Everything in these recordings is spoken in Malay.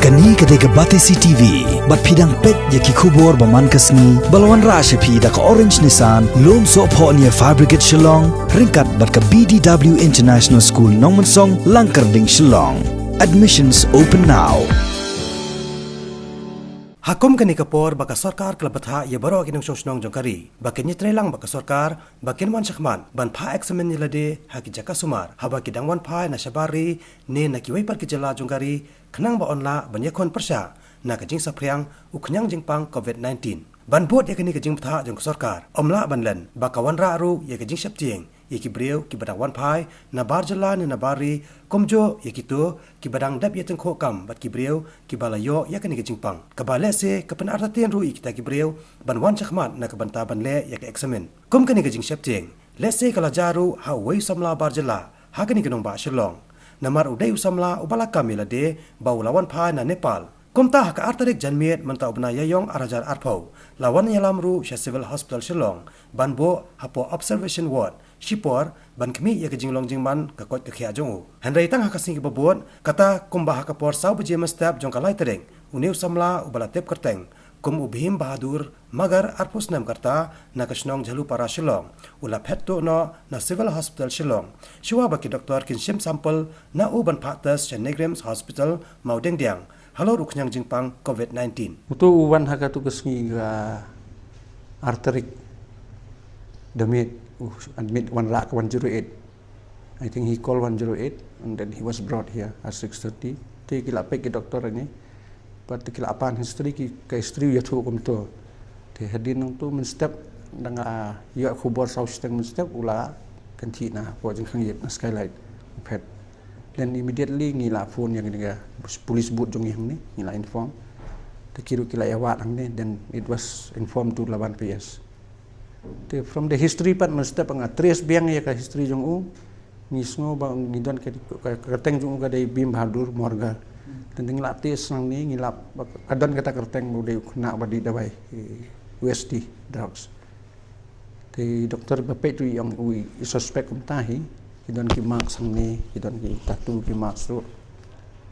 Kani ketika batesi TV, bat pidang pet yaki kubur baman kasni, balawan rasha pi da ka orange nisan, lom so po niya fabricate Shillong, ringkat bat ka BDW International School Nongpang Langkarding Shillong. Admissions open now. Hakum kani kapor baka sarkar kelapatha ya baro kinong song jongkari bakin nyetrelang baka sarkar bakin wan sakman ban pha examen nilade haki jaka sumar haba kidang wan pha na shabari ne na kiwai par kijala jongkari khnang ba onla ban yakon persha na kajing sapriang uknyang jingpang COVID-19 ban bot ya kani kajing pha jong sarkar omla ban len baka wan ra ru ya kajing saptieng yaki breu ki badang wan phai na barjala ne na bari komjo yaki tu ki badang dap ya tengkho kam bat ki breu ki balayo ya kani kajing pang kabale se kapan artaten ru ikita ki breu ban wan chakmat na kabanta ban le ya ka examen kom kani kajing saptieng le se kala jaru ha wei samla barjala ha kani kanong ba Shillong namar udai usamla ubala kamila de baulawan phai na Nepal Komta haka artarik janmiet menta ubna yayong arajar arpau lawan yalamru sha civil hospital Shillong banbo hapo observation ward shipor ban kmi ya jinglong jingman ka kot ka khia jong hanrai tang haka sing babon kata kumba haka por sau bje mastap jong kalai tereng uneu samla ubala tep kerteng kum ubhim bahadur magar arpus nam karta na kasnong jalu para Shillong ula Phet to no na civil hospital Shillong shwa baki doktor kinshim sample na uban phatas Negrams hospital maudeng diang Halor uknyang jingpang COVID-19. Utu uwan haka tu kesngi ga arterik demit admit 108. I think he called 108 and then he was brought here at 6:30. Ti kila pek ke doktor ni. Pat kila apan history ki ka istri ya thu kum to. Ti hadin nang tu men step danga ya khubor sau steng men step ula kan thi na po jing khang yet na skylight Phet. Then immediately ngila phone yang ni police boot jong ni ngila inform te kiru kila awat ang ni then it was informed to lawan PS te from the history part mesti pang trace biang ya ka history jong u ngisngo bang ngidon kerteng jong ga dai bim bahadur morga dan ngila tes nang ni ngila kadon kata kerteng budai kena badi dawai USD drugs te doktor bapet tu yang u suspect kumtahi Kidon ki marks sang ni, kidon ki tattoo ki marks tu.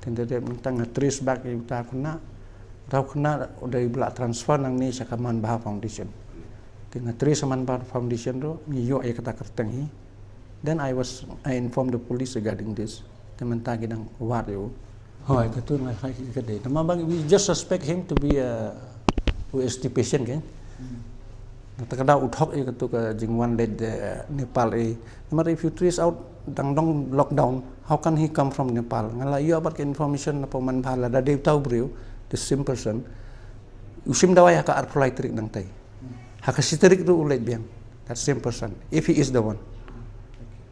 Tenda dia mentang trace back ki uta kena, tau kena udah ibla transfer nang ni sakaman bah foundation. Tengah trace saman bah foundation tu, ngiyo ya kata kerteng hi. Then I informed the police regarding this. Tementang kidang war yo. Hoi katu ngai khai ki kadai. Nama bang we just suspect him to be a USD patient kan. Terkadang uthok itu ke jingwan led Nepal But if you trace out dong lockdown, how can he come from Nepal? Ngala you about information apa man phala da dev tahu brio the same person. Usim dawai haka arpulai trik nang tai. Haka siterik tu ulet biang that same person if he is the one.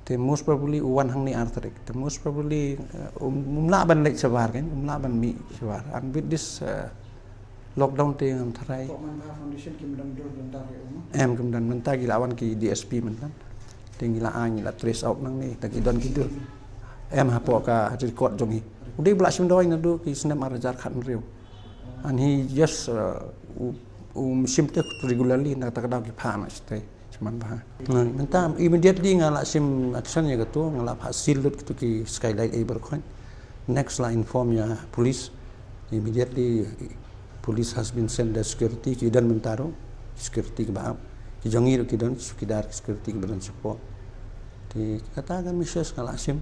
The most probably one hang ni arterik. The most probably umla ban lek sabar kan, umla ban mi sabar. And with this lockdown te ngam tharai foundation ki medang dor bentar ya kemudian mentah gilawan ki DSP mentan tinggal ngila trace out nang ni tak idon kidu hapo ka record jongi udai bla sim dawai nadu ki snap arajar khat riu and he just simte regularly na tak daw ki pha na stay cuman bah mentah immediately ngala sim action ya gitu ngala hasil lut ki skylight berkon next line inform ya police immediately Police has been sent the security ki dan mentaro security ke bahap ki jangir ki dan sukidar security ke badan support di katakan misyas kala sim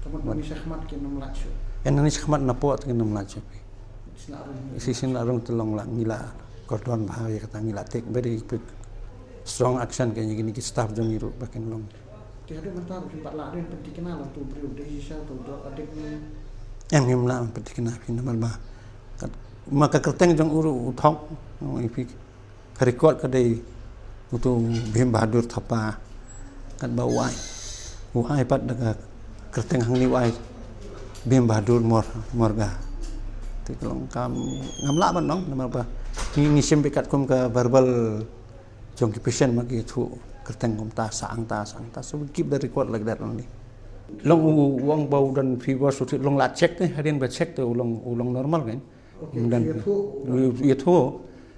kemudian misah khmat ki nom lacho enani khmat na pot ki nom lacho sisin larung telong la ngila kordon bahaya kata ngila take very quick strong action kayaknya gini ki staff jangir bakin long ti ada mentaro ki 4 la den penting kenal tu brio desisa tu adik ni ngimla penting kenal ki normal bah maka kerteng jong uru uthok ipi record kadai utu bim bahadur thapa kan bawai pat daga kerteng hang ni wai bim bahadur morga ti kelong kam ngamla ban nong nama apa ngisim pikat kum ke verbal jong ki patient magi thu kerteng kum ta sang ta so we keep the record like that only long wong bau dan fever so long la check ni hadin ba check tu ulong normal kan dan itu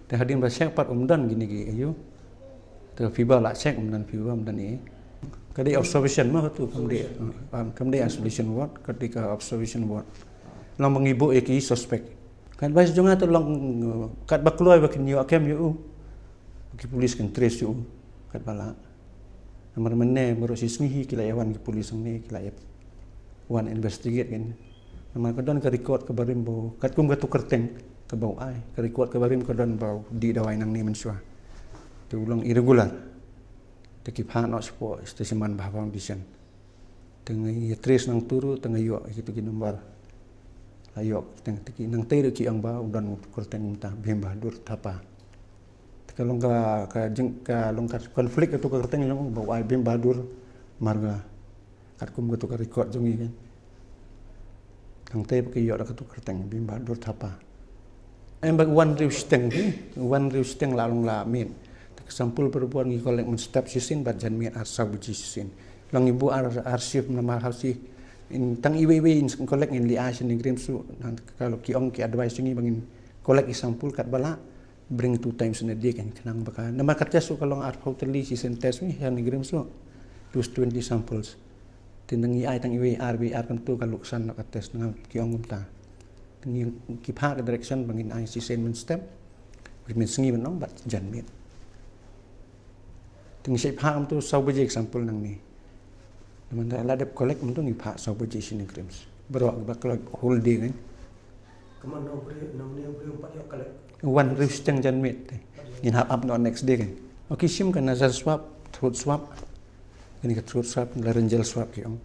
dah hadir bercek pat umdan gini ayo tu fiber lah cek umdan fiber umdan ni kadai observation mah tu kemudian isolation ward ketika observation ward long mengibu eki suspek kan bais jonga to long kat bakloi bakin yo akem yo ki polis kan trace yo kat bala nomor menne baru sisngi kila yawan ki polis ni kila ya wan investigate kan nomor kadon ka record ka barim bo kat kum ka tukerteng ka bau ai ka record ka barim kadon bau di dawai nang ni mensua tu ulang irregular te ki pha no spo station man ba foundation tengah ya trace nang turu tengah yo gitu ki nomor ayok tengah tiki nang teri ki ang ba udan kurten ta bim badur tapa kalau ka long ka konflik itu ka kurten long ba ai bim badur marga kat kum tu ka record jongi kan nang teri ki yo ka tu kurten bim badur tapa em ba one riu steng la long la min sampul perempuan ngi kolek men step sisin bat jan mi arsa buji sisin long ibu arsip nama hausi in tang Uwei in kolek in liasin ni grim su kalau ki ong ki advice ngi bangin kolek sampul kat bala bring 2 times in a day kan kenang baka nama kerja su kalau art totally season test ni yang ni grim su plus 20 samples tindang ai tang Uwei RBR kan tu kalau san nak test dengan ki ong ta ngi ki pha ka direction bangin ai season men step min sengi men ong bat jan mi ting sai pha tu sau baje example nang ni Namun ada kolek untuk ni pak sau baje sini krims berok bakal whole day kan Kemana nang ni empat yo kolek one risk yang jan mit in up no next day kan okay sim kan nasal swab throat swab ini ke throat swab la renjel swab ki ong